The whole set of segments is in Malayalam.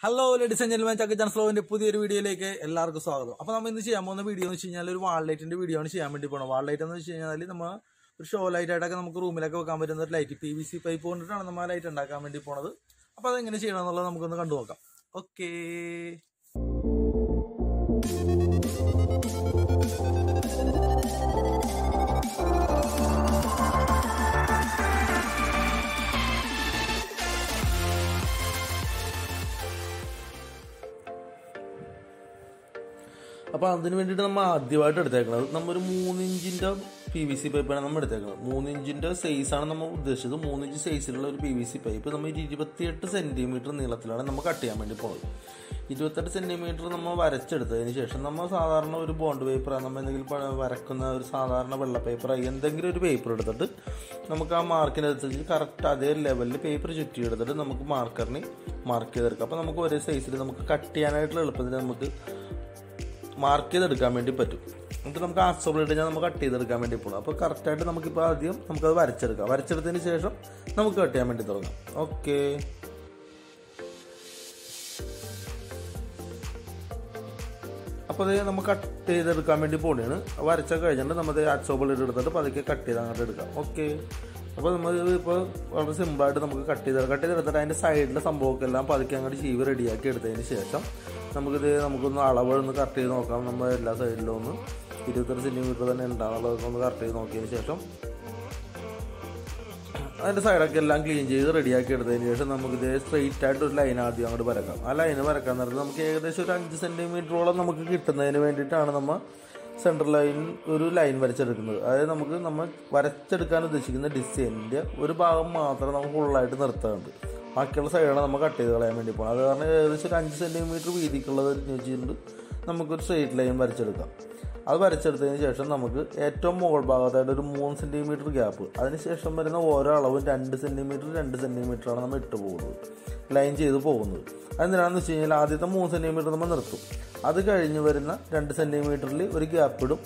ഹലോ ലേഡീസ് ആൻഡ് ജെന്റിൽമാൻ, ചക്കി ചാൻസ് ഫ്ലോവിന്റെ പുതിയൊരു വീഡിയോയിലേക്ക് എല്ലാവർക്കും സ്വാഗതം. അപ്പോൾ നമ്മൾ ഇന്ന് ചെയ്യാൻ പോകുന്ന വീഡിയോ എന്ന് വെച്ച് കഴിഞ്ഞാൽ ഒരു വാൾ ലൈറ്റിന്റെ വീഡിയോ ആണ് ചെയ്യാൻ വേണ്ടി പോകുന്നത്. വാൾ ലൈറ്റ് എന്ന് വെച്ച് കഴിഞ്ഞാൽ നമ്മൾ ഒരു ഷോ ലൈറ്റ് ആയിട്ടൊക്കെ നമുക്ക് റൂമിലൊക്കെ വെക്കാൻ പറ്റുന്ന ഒരു ലൈറ്റ്, PVC പൈപ്പ് കൊണ്ടിട്ടാണ് നമ്മൾ ആ ലൈറ്റ് ഉണ്ടാക്കാൻ വേണ്ടി പോണത്. അപ്പോൾ അതെങ്ങനെ ചെയ്യണം എന്നുള്ളത് നമുക്കൊന്ന് കണ്ടു നോക്കാം. ഓക്കേ, അപ്പോൾ അതിന് വേണ്ടിയിട്ട് നമ്മൾ ആദ്യമായിട്ട് എടുത്തേക്കുന്നത് നമ്മൊരു 3 ഇഞ്ചിൻ്റെ PVC പൈപ്പാണ് നമ്മൾ എടുത്തേക്കുന്നത്. 3 ഇഞ്ചിൻ്റെ സൈസാണ് നമ്മൾ ഉദ്ദേശിച്ചത്. 3 ഇഞ്ച് സൈസിലുള്ള ഒരു PVC പൈപ്പ് നമ്മൾ 28 സെൻറ്റിമീറ്റർ നീളത്തിലാണ് നമ്മൾ കട്ട് ചെയ്യാൻ വേണ്ടി പോകുന്നത്. 28 സെൻറ്റിമീറ്റർ നമ്മൾ വരച്ചെടുത്തതിന് ശേഷം നമ്മൾ സാധാരണ ഒരു ബോണ്ട് പേപ്പർ, നമ്മൾ എന്തെങ്കിലും വരക്കുന്ന ഒരു സാധാരണ വെള്ള പേപ്പറായി എന്തെങ്കിലും ഒരു പേപ്പർ എടുത്തിട്ട് നമുക്ക് ആ മാർക്കിനനുസരിച്ച് കറക്റ്റ് അതേ ലെവലിൽ പേപ്പർ ചുറ്റിയെടുത്തിട്ട് നമുക്ക് മാർക്കറിന് മാർക്ക് ചെയ്തെടുക്കാം. അപ്പോൾ നമുക്ക് ഒരേ സൈസിൽ നമുക്ക് കട്ട് ചെയ്യാനായിട്ടുള്ള എളുപ്പത്തിൽ നമുക്ക് മാർക്ക് ചെയ്തെടുക്കാൻ വേണ്ടി പറ്റും. എന്നിട്ട് നമുക്ക് ആക്സോബിളിട്ട് ഞാൻ നമുക്ക് കട്ട് ചെയ്തെടുക്കാൻ വേണ്ടി പോകണം. അപ്പോൾ കറക്റ്റായിട്ട് നമുക്കിപ്പോൾ ആദ്യം നമുക്കത് വരച്ചെടുക്കാം. വരച്ചെടുത്തതിന് ശേഷം നമുക്ക് കട്ട് ചെയ്യാൻ വേണ്ടി തുടങ്ങാം. ഓക്കെ, അപ്പോൾ അത് നമ്മൾ കട്ട് ചെയ്തെടുക്കാൻ വേണ്ടി പോകണതാണ്. വരച്ച കഴിഞ്ഞിട്ട് നമ്മൾ ആക്സോബിളിട്ട് എടുത്തിട്ട് പതുക്കെ കട്ട് ചെയ്ത് അങ്ങോട്ട് എടുക്കാം. ഓക്കെ, അപ്പോൾ നമ്മൾ ഇപ്പോൾ വളരെ സിമ്പിളായിട്ട് നമുക്ക് കട്ട് ചെയ്തെടുത്തിട്ട് അതിൻ്റെ സൈഡിലെ സംഭവമൊക്കെ എല്ലാം പതുക്കെ അങ്ങോട്ട് ചീവ് റെഡിയാക്കി എടുത്തതിന് ശേഷം നമുക്കൊന്ന് അളവ് ഒന്ന് കറക്റ്റ് ചെയ്ത് നോക്കാം. നമ്മൾ എല്ലാ സൈഡിലും ഒന്ന് 28 സെൻറ്റിമീറ്റർ തന്നെ ഉണ്ടാകുന്നുള്ളതൊക്കെ ഒന്ന് കറക്റ്റ് ചെയ്ത് നോക്കിയതിന് ശേഷം അതിൻ്റെ സൈഡൊക്കെ എല്ലാം ക്ലീൻ ചെയ്ത് റെഡിയാക്കി എടുത്തതിന് ശേഷം നമുക്കിത് സ്ട്രെയിറ്റ് ആയിട്ട് ഒരു ലൈൻ ആദ്യം അങ്ങോട്ട് വരക്കാം. ആ ലൈന് വരക്കാൻ നേരത്ത് നമുക്ക് ഏകദേശം ഒരു 5 സെൻറ്റിമീറ്ററോളം നമുക്ക് കിട്ടുന്നതിന് വേണ്ടിയിട്ടാണ് നമ്മൾ സെൻട്രൽ ലൈൻ ഒരു ലൈൻ വരച്ചെടുക്കുന്നത്. അതായത് നമ്മൾ വരച്ചെടുക്കാൻ ഉദ്ദേശിക്കുന്ന ഡിസൈനിൻ്റെ ഒരു ഭാഗം മാത്രം നമുക്ക് ഫുള്ളായിട്ട് നിർത്താറുണ്ട്. ബാക്കിയുള്ള സൈഡാണ് നമ്മൾ കട്ട് ചെയ്ത് കളയാൻ വേണ്ടി പോകുന്നത്. അത് കാരണം ഏകദേശം ഒരു 5 സെൻറ്റിമീറ്റർ വീതിക്കുള്ളത് വെച്ചിട്ടുണ്ട് നമുക്കൊരു സ്ട്രെയിറ്റ് ലൈൻ വരച്ചെടുക്കാം. അത് വരച്ചെടുത്തതിന് ശേഷം നമുക്ക് ഏറ്റവും മുകൾ ഭാഗത്തായിട്ട് ഒരു 3 സെൻറ്റിമീറ്റർ ഗ്യാപ്പ്, അതിനുശേഷം വരുന്ന ഓരോ അളവും 2 സെൻറ്റിമീറ്ററാണ് നമ്മൾ ഇട്ട് പോകുന്നത്, ലൈൻ ചെയ്ത് പോകുന്നത്. അതെന്തിനാണെന്ന് വെച്ച് കഴിഞ്ഞാൽ ആദ്യത്തെ 3 സെൻറ്റിമീറ്റർ നമ്മൾ നിർത്തും. അത് കഴിഞ്ഞ് വരുന്ന 2 സെൻറ്റിമീറ്ററിൽ ഒരു ഗ്യാപ്പ് ഇടും,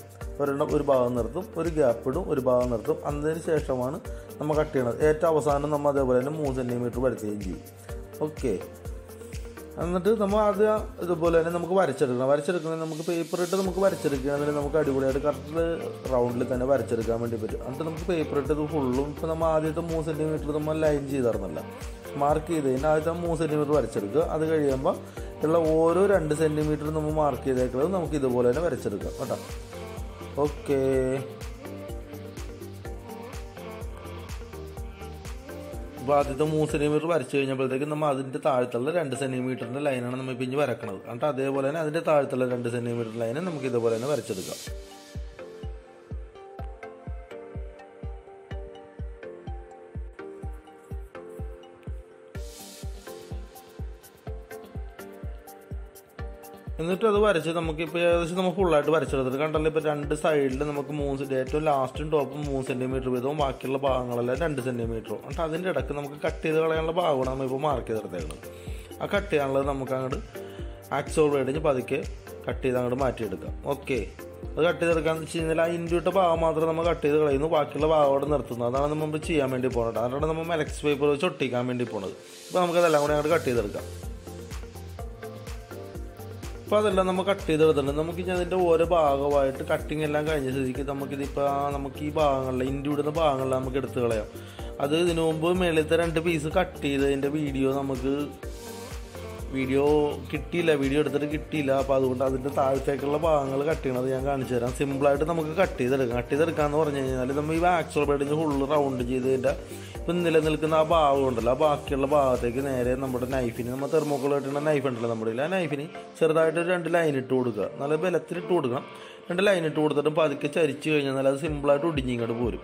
ഒരു ഭാഗം നിർത്തും, ഒരു ഗ്യാപ്പ് ഇടും, ഒരു ഭാഗം നിർത്തും. അതിന് ശേഷമാണ് നമ്മൾ കട്ട് ചെയ്യണത്. ഏറ്റവും അവസാനം നമ്മൾ അതേപോലെ തന്നെ 3 സെൻറ്റിമീറ്റർ വരയ്ക്കുകയും ചെയ്യും. ഓക്കെ, എന്നിട്ട് നമ്മൾ അത് ഇതുപോലെ തന്നെ നമുക്ക് വരച്ചെടുക്കുന്നത് നമുക്ക് പേപ്പർ ഇട്ട് നമുക്ക് വരച്ചെടുക്കുകയാണെങ്കിൽ നമുക്ക് അടിപൊളിയായിട്ട് കറക്റ്റ് റൗണ്ടിൽ തന്നെ വരച്ചെടുക്കാൻ വേണ്ടി പറ്റും. എന്നിട്ട് നമുക്ക് പേപ്പർ ഇട്ട് ഇത് ഫുള്ളും ഇപ്പോൾ നമ്മൾ ആദ്യത്തെ 3 സെൻറ്റിമീറ്റർ നമ്മൾ ലൈൻ ചെയ്തിരുന്നില്ല, മാർക്ക് ചെയ്തതിന് ആദ്യത്തെ 3 സെൻറ്റിമീറ്റർ വരച്ചെടുക്കുക. അത് കഴിയുമ്പോൾ ഉള്ള ഓരോ 2 സെൻറ്റിമീറ്റർ നമ്മൾ മാർക്ക് ചെയ്തേക്കുന്നത് നമുക്ക് ഇതുപോലെ തന്നെ വരച്ചെടുക്കാം കേട്ടോ. ഓക്കെ, അപ്പോൾ ആദ്യത്തെ 3 സെൻറ്റിമീറ്റർ വരച്ച് കഴിഞ്ഞപ്പോഴത്തേക്കും നമ്മൾ അതിൻ്റെ താഴത്തുള്ള 2 സെൻറ്റിമീറ്ററിൻ്റെ ലൈനാണ് നമ്മൾ ഇപ്പം ഇനി വരക്കണത്. എന്നിട്ട് അതേപോലെ തന്നെ അതിൻ്റെ താഴത്തുള്ള 2 സെൻറ്റിമീറ്റർ ലൈന് നമുക്ക് ഇതുപോലെ തന്നെ വരച്ചെടുക്കാം. എന്നിട്ട് അത് വരച്ച് നമുക്കിപ്പോൾ ഏകദേശം നമ്മൾ ഫുള്ളായിട്ട് വരച്ചെടുത്തിട്ട് കണ്ടല്ലോ. ഇപ്പോൾ 2 സൈഡിൽ നമുക്ക് 3 ഏറ്റവും ലാസ്റ്റും ടോപ്പും 3 സെൻറ്റിമീറ്റർ വീതവും ബാക്കിയുള്ള ഭാഗങ്ങളെല്ലാം 2 സെൻറ്റിമീറ്ററും. എന്നിട്ട് അതിൻ്റെ ഇടയ്ക്ക് നമുക്ക് കട്ട് ചെയ്ത് കളയാനുള്ള ഭാഗമാണ് നമ്മളിപ്പോൾ മാർക്ക് ചെയ്തെടുത്തേക്കുന്നത്. ആ കട്ട് ചെയ്യാനുള്ളത് നമുക്ക് അങ്ങോട്ട് ആക്സോൾ ബ്ലേഡിന് പതുക്കെ കട്ട് ചെയ്ത് അങ്ങോട്ട് മാറ്റിയെടുക്കാം. ഓക്കെ, അത് കട്ട് ചെയ്തെടുക്കാന്ന് വെച്ച് കഴിഞ്ഞാൽ ആ ഇൻഡ്യൂട്ട ഭാഗം മാത്രം നമ്മൾ കട്ട് ചെയ്ത് കളയുന്നു, ബാക്കിയുള്ള ഭാഗം അവിടെ നിർത്തുന്നു. അതാണ് നമ്മൾ ചെയ്യാൻ വേണ്ടി പോകുന്നത്. അതുകൊണ്ടാണ് നമ്മൾ മെലക്സ് പേപ്പർ വെച്ച് ഒട്ടിക്കാൻ വേണ്ടി പോകുന്നത്. ഇപ്പോൾ നമുക്കതെല്ലാം കൂടി അങ്ങോട്ട് കട്ട് ചെയ്തെടുക്കാം. അപ്പോൾ അതെല്ലാം നമ്മൾ കട്ട് ചെയ്തെടുത്തിട്ടുണ്ട്. നമുക്ക് ഇനി അതിൻ്റെ ഓരോ ഭാഗമായിട്ട് കട്ടിങ് എല്ലാം കഴിഞ്ഞ സ്ഥിതിക്ക് നമുക്ക് ഈ ഭാഗങ്ങളിലെ ഇൻഡ്യൂടുന്ന ഭാഗങ്ങളിൽ നമുക്ക് എടുത്ത് കളയാം. അത് ഇതിനു മുമ്പ് മേളത്തെ 2 പീസ് കട്ട് ചെയ്തതിൻ്റെ വീഡിയോ എടുത്തിട്ട് കിട്ടിയില്ല. അപ്പോൾ അതുകൊണ്ട് അതിൻ്റെ താഴത്തേക്കുള്ള ഭാഗങ്ങൾ കട്ട് ചെയ്യണത് ഞാൻ കാണിച്ചു തരാം. സിമ്പിളായിട്ട് നമുക്ക് കട്ട് ചെയ്തെടുക്കാമെന്ന് പറഞ്ഞു കഴിഞ്ഞാൽ നമ്മൾ ഈ ആക്സോൾ ബ്ലേഡിന് ഫുള്ള് റൗണ്ട് ചെയ്തതിൻ്റെ ഇപ്പം നിലനിൽക്കുന്ന ആ ഭാഗം ഉണ്ടല്ലോ, ആ ബാക്കിയുള്ള ഭാഗത്തേക്ക് നേരെ നമ്മുടെ നൈഫിന്, നമ്മൾ തെർമോക്കോൾ കെട്ടുന്ന നൈഫ് ഉണ്ടല്ലോ നമ്മുടെ, ആ നൈഫിന് ചെറുതായിട്ട് 2 ലൈൻ ഇട്ട് കൊടുക്കുക. നല്ല ബലത്തിലിട്ട് കൊടുക്കണം. 2 ലൈൻ ഇട്ട് കൊടുത്തിട്ട് പതുക്കെ ചരിച്ച് കഴിഞ്ഞാൽ അത് സിമ്പിളായിട്ട് ഒടിഞ്ഞിങ്ങോട്ട് പോരും.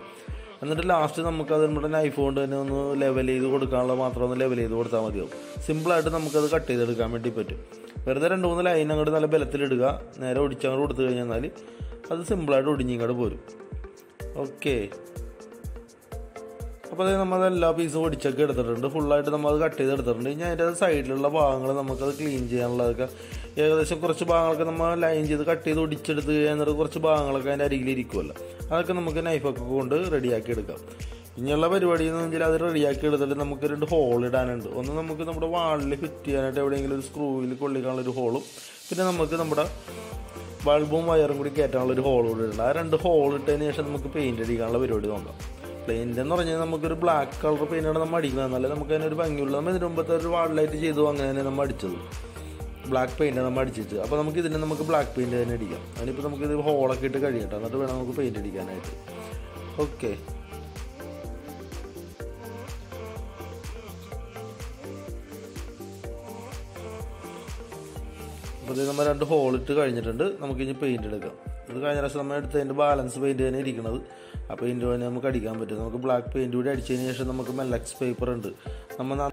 എന്നിട്ട് ലാസ്റ്റ് നമുക്കത് നമ്മുടെ നൈഫ് കൊണ്ട് തന്നെ ഒന്ന് ലെവൽ ചെയ്ത് കൊടുക്കാനുള്ള മാത്രം ഒന്ന് ലെവൽ ചെയ്ത് കൊടുത്താൽ മതിയാവും. സിമ്പിളായിട്ട് നമുക്കത് കട്ട് ചെയ്തെടുക്കാൻ വേണ്ടി പറ്റും. വെറുതെ 2-3 ലൈൻ അങ്ങോട്ട് നല്ല ബലത്തിലിടുക, നേരെ ഒടിച്ചങ്ങോട്ട് കൊടുത്തു കഴിഞ്ഞാൽ അത് സിമ്പിളായിട്ട് ഒടിഞ്ഞിങ്ങോട്ട് പോരും. ഓക്കെ, അപ്പോൾ അത് നമ്മളെല്ലാ പീസും ഒടിച്ചൊക്കെ എടുത്തിട്ടുണ്ട്. ഫുള്ളായിട്ട് നമ്മൾ അത് കട്ട് ചെയ്തെടുത്തിട്ടുണ്ട്. ഇനി അതിൻ്റെ സൈഡിലുള്ള ഭാഗങ്ങൾ നമുക്കത് ക്ലീൻ ചെയ്യാനുള്ളതൊക്കെ ഏകദേശം കുറച്ച് ഭാഗങ്ങളൊക്കെ നമ്മൾ ലൈൻ ചെയ്ത് കട്ട് ചെയ്ത് ഒടിച്ചെടുത്ത് കഴിഞ്ഞാൽ കുറച്ച് ഭാഗങ്ങളൊക്കെ അതിൻ്റെ അരികിലിരിക്കുമല്ലോ, അതൊക്കെ നമുക്ക് നൈഫൊക്കെ കൊണ്ട് റെഡിയാക്കി എടുക്കാം. ഇനിയുള്ള പരിപാടി എന്ന് വെച്ചാൽ അത് റെഡിയാക്കി എടുത്തിട്ട് നമുക്ക് 2 ഹോൾ ഇടാനുണ്ട്. ഒന്ന് നമുക്ക് നമ്മുടെ വാളിൽ ഫിറ്റ് ചെയ്യാനായിട്ട് എവിടെയെങ്കിലും ഒരു സ്ക്രൂവിൽ കൊള്ളിക്കാനുള്ള ഒരു ഹോളും, പിന്നെ നമുക്ക് നമ്മുടെ ബൾബും വയറും കൂടി കയറ്റാനുള്ള ഒരു ഹോൾ കൂടി ഇടണം. ആ 2 ഹോൾ ഇട്ടതിന് ശേഷം നമുക്ക് പെയിന്റ് അടിക്കാനുള്ള പരിപാടി നോക്കാം. പെയിന്റ് എന്ന് പറഞ്ഞാൽ നമുക്കൊരു ബ്ലാക്ക് കളർ പെയിന്റാണ് നമ്മൾ അടിക്കുന്നത്. എന്നാലും നമുക്ക് അതിനൊരു ഭംഗിയുള്ള, നമ്മൾ ഇതിന് മുമ്പത്തെ ഒരു വാളിലായിട്ട് ചെയ്തു അങ്ങനെ തന്നെ നമ്മൾ അടിച്ചത് ബ്ലാക്ക് പെയിന്റ് നമ്മൾ അടിച്ചിട്ട്. അപ്പോൾ നമുക്ക് ഇതിന് നമുക്ക് ബ്ലാക്ക് പെയിന്റ് തന്നെ അടിക്കാം. അതിനിപ്പോൾ നമുക്ക് ഇത് ഹോളൊക്കെ ഇട്ട് കഴിയട്ടെ, എന്നിട്ട് വേണം നമുക്ക് പെയിന്റ് അടിക്കാനായിട്ട്. ഓക്കെ, അപ്പോൾ ഇത് നമ്മൾ 2 ഹോൾ ഇട്ട് കഴിഞ്ഞിട്ടുണ്ട്. നമുക്ക് ഇനി പെയിന്റ് എടുക്കാം. ഇത് കഴിഞ്ഞ പ്രാവശ്യം നമ്മൾ എടുത്തതിൻ്റെ ബാലൻസ് പെയിന്റ് തന്നെ ഇരിക്കുന്നത്. ആ പെയിന്റ് തന്നെ നമുക്ക് അടിക്കാൻ പറ്റും. നമുക്ക് ബ്ലാക്ക് പെയിന്റ് കൂടി അടിച്ചതിന് ശേഷം നമുക്ക് മെല്ലക്സ് പേപ്പർ ഉണ്ട്. നമ്മൾ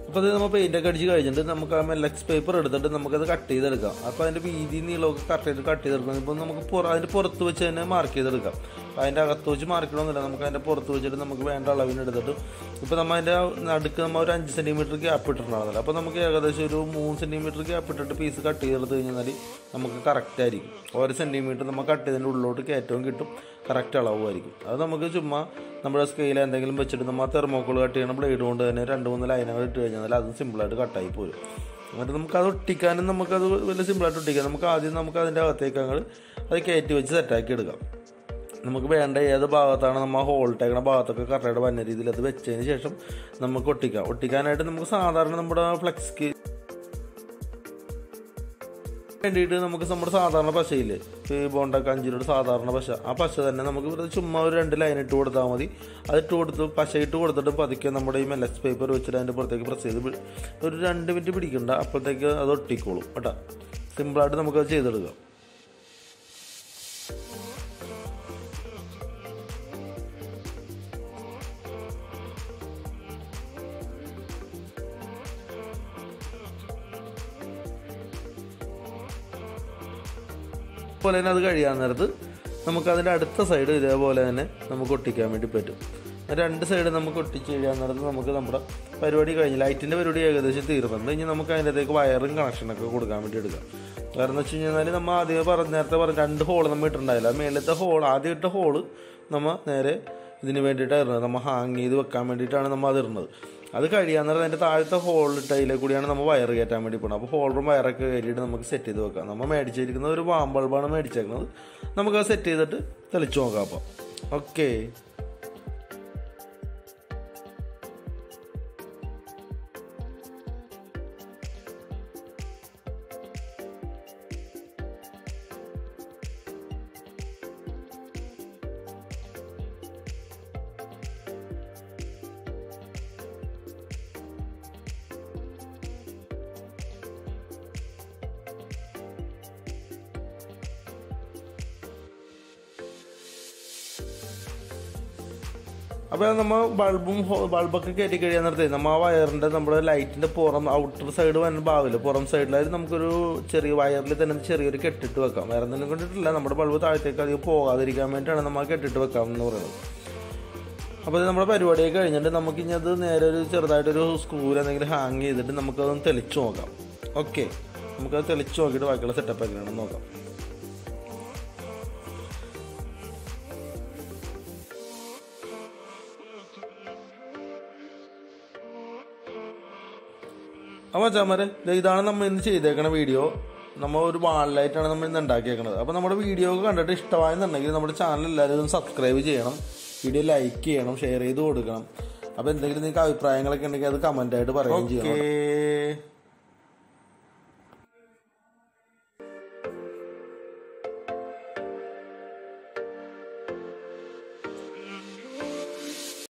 അപ്പോൾ അത് നമ്മൾ പെയിൻ്റൊക്കെ അടിച്ച് കഴിഞ്ഞിട്ട് നമുക്ക് ആ മെല്ലക്സ് പേപ്പർ എടുത്തിട്ട് നമുക്കത് കട്ട് ചെയ്തെടുക്കാം. അപ്പോൾ അതിൻ്റെ വീതി നീളമൊക്കെ കറക്റ്റായിട്ട് കട്ട് ചെയ്തെടുക്കണം. ഇപ്പോൾ നമുക്ക് അതിൻ്റെ പുറത്ത് വെച്ച് തന്നെ മാർക്ക് ചെയ്തെടുക്കാം. അപ്പോൾ അതിൻ്റെ അകത്ത് വെച്ച് മാർക്കണമെന്നില്ല, നമുക്ക് അതിൻ്റെ പുറത്ത് വെച്ചിട്ട് നമുക്ക് വേണ്ട അളവിന് എടുത്തിട്ട്, ഇപ്പോൾ നമ്മൾ അതിൻ്റെ നടുക്ക് നമ്മൾ ഒരു 5 സെൻറ്റിമീറ്റർ ഗ്യാപ്പ് ഇട്ടിട്ടുണ്ടാകുന്നില്ല. അപ്പോൾ നമുക്ക് ഏകദേശം ഒരു 3 സെൻറ്റിമീറ്റർ ഗ്യാപ്പ് ഇട്ടിട്ട് പീസ് കട്ട് ചെയ്തെടുത്ത് കഴിഞ്ഞാൽ നമുക്ക് കറക്റ്റ് ആയിരിക്കും. 1 സെൻറ്റിമീറ്റർ നമ്മൾ കട്ട് ചെയ്തതിൻ്റെ ഉള്ളിലോട്ട് കയറ്റവും കിട്ടും, കറക്റ്റ് അളവുമായിരിക്കും. അത് നമുക്ക് ചുമ്മാ നമ്മുടെ സ്കെയിൽ എന്തെങ്കിലും വെച്ചിട്ട് നമ്മൾ തെർമോക്കോൾ കട്ട് ചെയ്യണം ബ്ലേഡ് കൊണ്ട് തന്നെ 2-3 ലൈനുകൾ ഇട്ട് കഴിഞ്ഞാൽ അതും സിമ്പിളായിട്ട് കട്ടായി പോരും. എന്നിട്ട് നമുക്കത് ഒട്ടിക്കാനും നമുക്കത് വലിയ സിമ്പിളായിട്ട് ഒട്ടിക്കാം. നമുക്ക് ആദ്യം നമുക്ക് അതിൻ്റെ അകത്തേക്ക് അത് കയറ്റി വെച്ച് സെറ്റാക്കി എടുക്കാം. നമുക്ക് വേണ്ട ഏത് ഭാഗത്താണ് നമ്മൾ ഹോൾട്ടേക്കണ ഭാഗത്തൊക്കെ കറക്റ്റായിട്ട് വന്ന രീതിയിൽ അത് വെച്ചതിന് ശേഷം നമുക്ക് ഒട്ടിക്കാനായിട്ട് നമുക്ക് സാധാരണ നമ്മുടെ ഫ്ലെക്സ് വേണ്ടിയിട്ട് നമുക്ക് നമ്മുടെ സാധാരണ പശയില്ലേ, ബോണ്ടൊക്കെ 5 രൂപയുടെ സാധാരണ പശ, ആ പശ തന്നെ നമുക്ക് ഇവിടെ ചുമ്മാ ഒരു 2 ലൈൻ ഇട്ട് കൊടുത്താൽ മതി. അത് ഇട്ട് കൊടുത്ത് പശ ഇട്ട് കൊടുത്തിട്ട് പതുക്കെ നമ്മുടെ ഈ മെല്ലക്സ് പേപ്പർ വെച്ചിട്ട് അതിൻ്റെ പുറത്തേക്ക് പ്രസ് ചെയ്ത് ഒരു 2 മിനിറ്റ് പിടിക്കണ്ട, അപ്പോഴത്തേക്ക് അത് ഒട്ടിക്കോളും കേട്ടോ. സിമ്പിളായിട്ട് നമുക്കത് ചെയ്തെടുക്കാം. അതുപോലെ തന്നെ അത് കഴിയാൻ നേരത്ത് നമുക്ക് അതിൻ്റെ അടുത്ത സൈഡ് ഇതേപോലെ തന്നെ നമുക്ക് ഒട്ടിക്കാൻ വേണ്ടി പറ്റും. 2 സൈഡ് നമുക്ക് ഒട്ടിച്ച് കഴിയാൻ നേരത്ത് നമുക്ക് നമ്മുടെ പരിപാടി കഴിഞ്ഞ് ലൈറ്റിൻ്റെ പരിപാടി ഏകദേശം തീർന്നുണ്ട്. ഇനി നമുക്ക് അതിനകത്തേക്ക് വയറും കണക്ഷനൊക്കെ കൊടുക്കാൻ വേണ്ടി എടുക്കാം. കാരണം എന്ന് വെച്ച് കഴിഞ്ഞാൽ നമ്മൾ ആദ്യം നേരത്തെ 2 ഹോൾ നമ്മൾ ഇട്ടിട്ടുണ്ടായില്ല. മേലത്തെ ഹോൾ, ആദ്യം ഇട്ട ഹോള് നമ്മൾ നേരെ ഇതിന് വേണ്ടിയിട്ടാണ് ഇടുന്നത്, നമ്മൾ ഹാങ് ചെയ്ത് വെക്കാൻ വേണ്ടിയിട്ടാണ് നമ്മൾ അത് ഇടുന്നത്. അത് കഴിയാൻ നേരം അതിൻ്റെ താഴത്തെ ഹോളിട്ട് അതിലെ കൂടിയാണ് നമ്മൾ വയർ കയറ്റാൻ വേണ്ടി പോകുന്നത്. അപ്പോൾ ഹോളും വയറൊക്കെ കയറ്റിയിട്ട് നമുക്ക് സെറ്റ് ചെയ്ത് വെക്കാം. നമ്മൾ മേടിച്ചിരിക്കുന്നത് ഒരു വാം ബൾബാണ് മേടിച്ചേക്കുന്നത്. നമുക്കത് സെറ്റ് ചെയ്തിട്ട് തെളിച്ച് നോക്കാം. അപ്പോൾ ഓക്കെ, അപ്പോൾ നമ്മൾ ബൾബൊക്കെ കയറ്റി കഴിയാൻ നേരത്തെ നമ്മൾ ആ വയറിൻ്റെ നമ്മുടെ ലൈറ്റിൻ്റെ പുറം ഔട്ടർ സൈഡ് വന്ന ഭാഗമില്ല, പുറം സൈഡിലായിട്ട് നമുക്കൊരു ചെറിയ വയറിൽ തന്നെ ചെറിയൊരു കെട്ടിട്ട് വെക്കാം. വേറെ എന്തെങ്കിലും കൊണ്ടിട്ടില്ല, നമ്മുടെ ബൾബ് താഴത്തേക്ക് അധികം പോകാതിരിക്കാൻ വേണ്ടിയിട്ടാണ് നമ്മൾ കെട്ടിട്ട് വെക്കാം എന്ന് പറയുന്നത്. അപ്പോൾ നമ്മുടെ പരിപാടിയൊക്കെ കഴിഞ്ഞിട്ട് നമുക്കിനി അത് നേരെ ഒരു ചെറുതായിട്ടൊരു സ്ക്രൂ എന്തെങ്കിലും ഹാങ് ചെയ്തിട്ട് നമുക്കതൊന്ന് തെളിച്ച് നോക്കാം. ഓക്കെ, നമുക്കത് തെളിച്ച് നോക്കിയിട്ട് ബാക്കിയുള്ള സെറ്റപ്പ് എങ്ങനെയാണെന്ന് നോക്കാം. അപ്പോൾ ചാമരെ ഇതാണ് നമ്മൾ ഇന്ന് ചെയ്തേക്കണ വീഡിയോ. നമ്മൾ ഒരു വാളിലായിട്ടാണ് നമ്മൾ ഇന്ന് ഉണ്ടാക്കിയേക്കുന്നത്. അപ്പോൾ നമ്മുടെ വീഡിയോ കണ്ടിട്ട് ഇഷ്ടമായെന്നുണ്ടെങ്കിൽ നമ്മുടെ ചാനൽ എല്ലാവരും സബ്സ്ക്രൈബ് ചെയ്യണം, വീഡിയോ ലൈക്ക് ചെയ്യണം, ഷെയർ ചെയ്ത് കൊടുക്കണം. അപ്പോൾ എന്തെങ്കിലും നിങ്ങൾക്ക് അഭിപ്രായങ്ങളൊക്കെ ഉണ്ടെങ്കിൽ അത് കമൻ്റായിട്ട് പറയുകയും ചെയ്യണം.